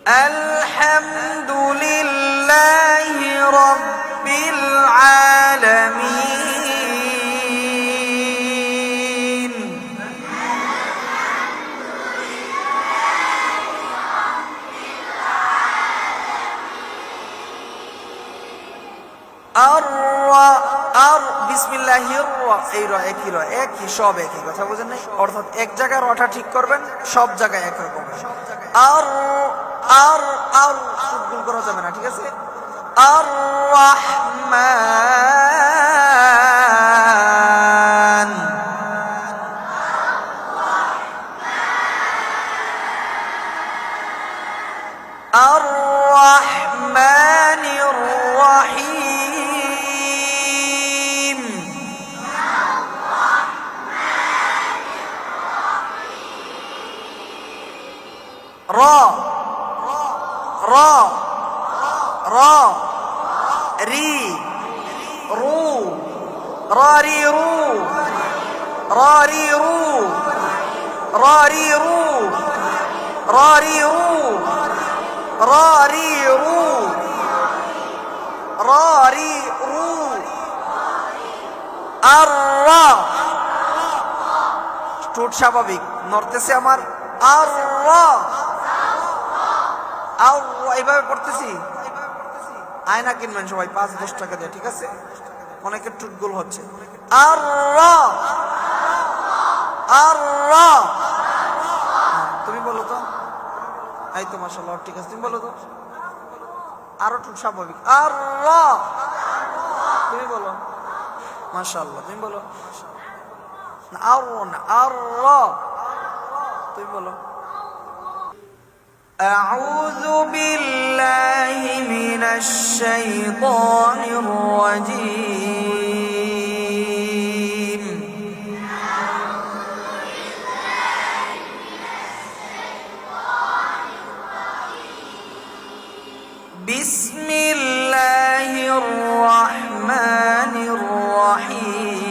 আলহামদুলিল্লাহি রাব্বিল আলামিন। বিসমিল্লাহির এই র একই র একই সব একই কথা বুঝেন নাই, অর্থাৎ এক জায়গায় রটা ঠিক করবেন, সব জায়গায় একরকম। আর আর আর ভুল করা যাবে না, ঠিক আছে? আর রহমান, আর রহমানির রহিম। র র র রি রু রি রু রি রু রি রু রি রু রি রু রি রু। আর ঠোঁট স্বাভাবিক নড়তেছে আমার। আর এইভাবে পড়তেছি। আয়না কিনবেন সবাই, 5-10 টাকা দিয়ে, ঠিক আছে? অনেকের ঠোঁট গোল হচ্ছে। আর তুমি বলো তো। এই তো মাশাআল্লাহ, ঠিক আছে, তুমি বলো তো। আরো ঠোঁট স্বাভাবিক। আর তুমি বলো। মাশাআল্লাহ, তুমি বলো। আর তুমি বলো। أعوذ بالله من الشيطان الرجيم. بسم الله الرحمن الرحيم.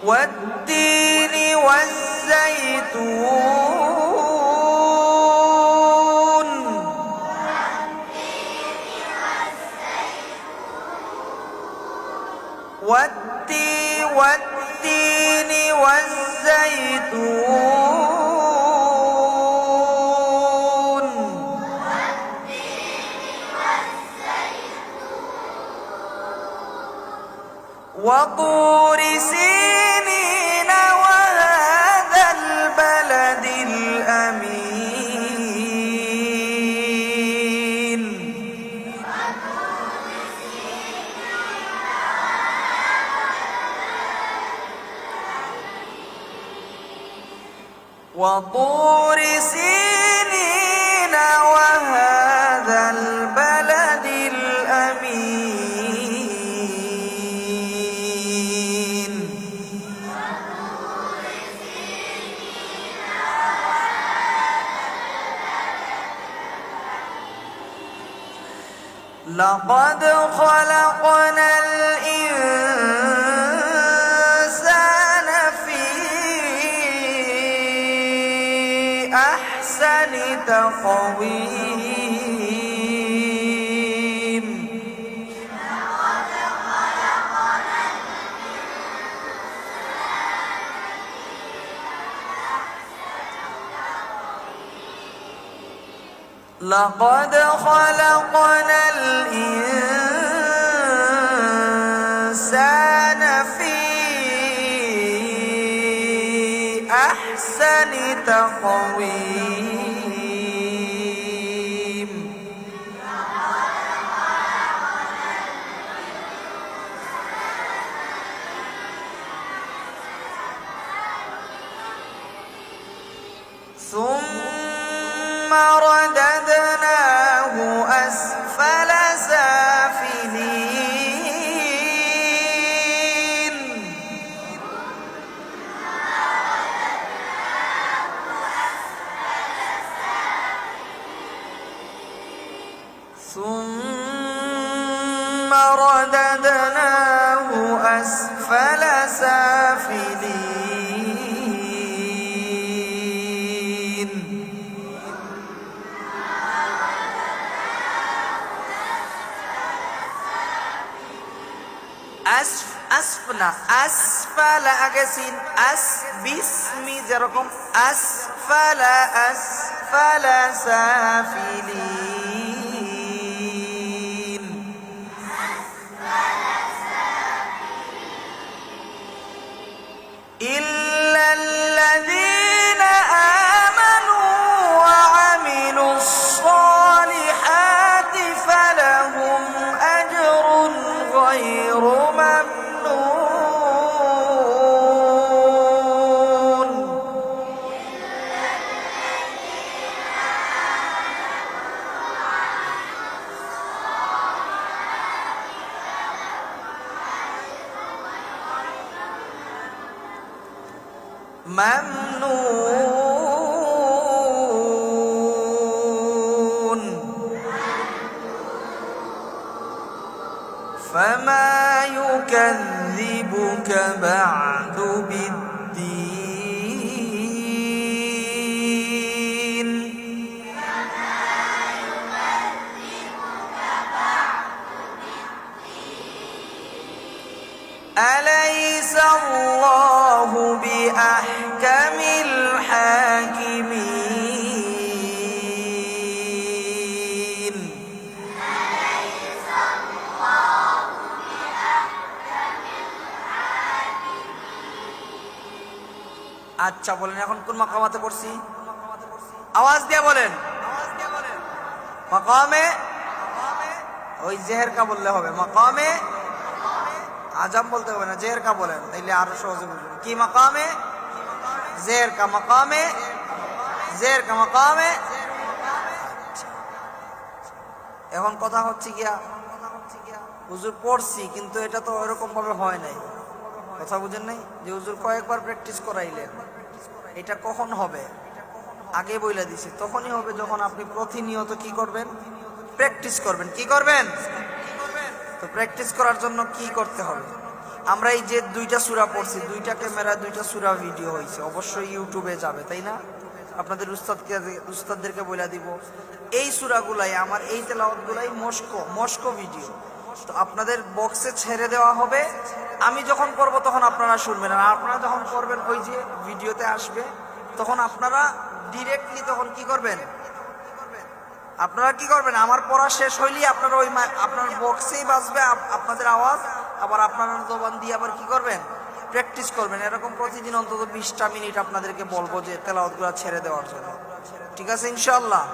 والتين والزيتون. والتين والزيتون. وطور سينين وهذا البلد الأمين. وطور سينين وهذا البلد الأمين. لقد خلقنا الإنسان في أحسن تقويم. لقد خلقنا الإنسان في أحسن تقويم. ثم رددناه أسفل سافلين. আসফনা আসফালা আগে সিন আস বিসমি যেরকম আসফালা আসফালা সাফিলিন। ইল্লাল্লাযীনা আমানু ওয়া আমিলুস সালিহাতি ফালাহুম আজরুন গায়রু মামনুন। ممنون فما يكذبك بعد بالدين أليس الله بأحكم الحاكمين। আচ্ছা বলেন এখন কোন মাকামাতে পড়ছি? আওয়াজ দিয়ে বলেন। মাকামে ওই জেহের কা বললে হবে। মাকামে আজম বলতে হবে না, জেহের কা বলেন, তাইলে আরো সহজে বুঝবেন। কি মাকামে? জেহের কা মাকামে, জেহের কা মাকামে। এখন কথা হচ্ছে গিয়া হুজুর পড়ছি কিন্তু এটা তো এরকম ভাবে হয় নাই। কথা বুঝেন নাই যে হুজুর কয়েকবার প্র্যাকটিস করাইলেন, এটা কখন হবে? আগে বইলা দিছি, তখনই হবে যখন আপনি প্রতিনিয়ত কি করবেন? প্র্যাকটিস করবেন। কি করবেন? তো প্র্যাকটিস করার জন্য কি করতে হবে? আমরা এই যে দুইটা সূরা পড়ছি, দুইটা ক্যামেরা দুইটা সূরা ভিডিও হয়েছে, অবশ্যই ইউটিউবে যাবে, তাই না? আপনাদের উস্তাদদেরকে বইলা দিব এই সূরাগুলাই, আমার এই তেলাওয়াতগুলাই মস্কো ভিডিও। তো আপনাদের বক্সে ছেড়ে দেওয়া হবে, আমি যখন পড়বো তখন আপনারা শুনবেন, আর আপনারা যখন পড়বেন ওই যে ভিডিওতে আসবে, তখন আপনারা ডিরেক্টলি তখন কি করবেন? আপনারা কি করবেন? আমার পড়া শেষ হইলেই আপনারা ওই আপনার বক্সেই বাজবে আপনাদের আওয়াজ, আবার আপনারা জবান দিয়ে আবার কি করবেন? প্র্যাকটিস করবেন। এরকম প্রতিদিন অন্তত 20টা মিনিট আপনাদেরকে বলবো যে তেলাওয়াতগুলো ছেড়ে দেওয়ার জন্য। ঠিক আছে ইনশাআল্লাহ?